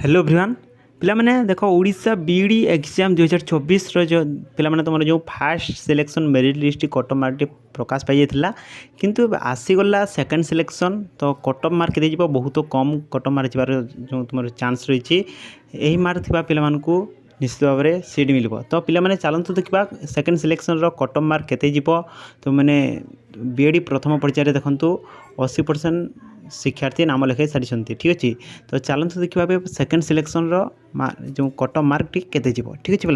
Hello everyone पिलामाने देखो Odisha BD exam 2024 जो पिलामाने तुम जो first selection merit list cut mark प्रकाश पाई जाता किंतु आसीगला सेकेंड सिलेक्शन तो कट मार्क दे बहुत कम कट मार्क जबार जो तुम चांस रही यही मार्क थी पिला निश्चित भाव में सीट मिल तो पिलामाने चलतु देखा सेकेंड सिलेक्शन कट मार्क केते तो मैंने बीएडी प्रथम पर्यायर देखु 80% शिक्षार्थी नाम लिखाई सारी ठीक अच्छे तो चलते देखा सेकेंड सिलेक्शन जो कट मार्क केते ठीक अच्छे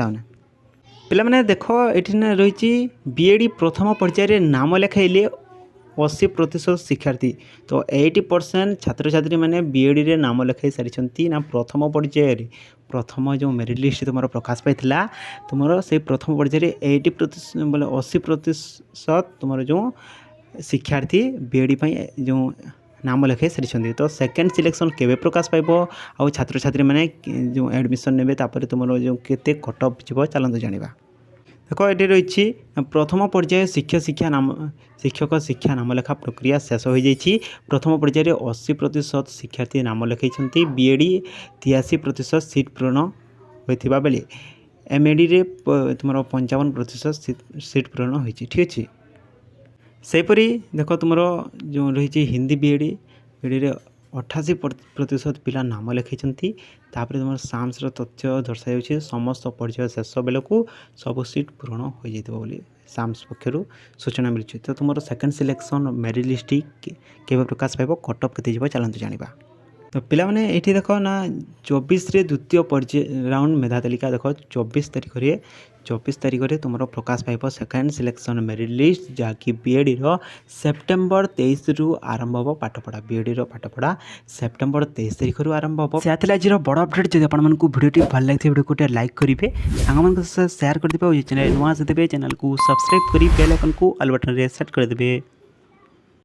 पिलाने देख ये रही बीएडी प्रथम पर्यायर नाम लिखाइले 80% शिक्षार्थी तो 80% छात्र छात्री मैंने बीएडी रे नाम लिखाई सारी ना प्रथम पर्यायर प्रथम जो मेरिट लिस्ट तुम प्रकाश पाई तुम से प्रथम पर्यायर 80% बोले 80% तुम जो शिक्षार्थी बीएडी जो नाम लिखाई सारी तो सेकेंड सिलेक्शन केवे प्रकाश पाइब आउ छात्र छात्री मैंने जो एडमिशन ने तुम जो केते कट अफ जीव चलते जाना देख ये रही प्रथम पर्याय शिक्षक शिक्षा नाम लेखा प्रक्रिया शेष हो जाइए प्रथम पर्यायर 80% शिक्षार्थी नाम लिखाई बीएडी 83% सीट पूर्ण होता बेले एमएडी रे तुम 55% सीट पूर्ण हो ठीक अच्छे सेपरी देख तुम जो रही हिंदी बीएडी रे 88% पिला नाम लिखाई तुम साम्स तथ्य दर्शाई समस्त पर्याय शेष बेलू सब सीट पूर्ण हो जाइए साम्स पक्षर सूचना मिली तो तुम सेकेंड सिलेक्शन मेरिट लिस्ट के प्रकाश पाइब कट अफ के चलते जाना तो पिलाने ये देख ना 24 द्वितीय पर्याय राउंड मेधा तालिका देख 24 तारीख में तुम प्रकाश पाइब सेकेंड सिलेक्शन मेरिट लिस्ट जहाँकि बीएडी सेप्टेम्बर 23 रु आरंभ हो पाठपढ़ा बीएडी पाठपढ़ा सेप्टेम्बर 23 तारीख रु आरंभ हो से आज बड़ अपडेट जब आपको भिडियो भल लगे भिडियो को लाइक करेंगे सांग सेयार करदे चैनल नुआ से चैनल को सब्सक्राइब कर बेल आइकन को ऑल बटन रे सेट करदे।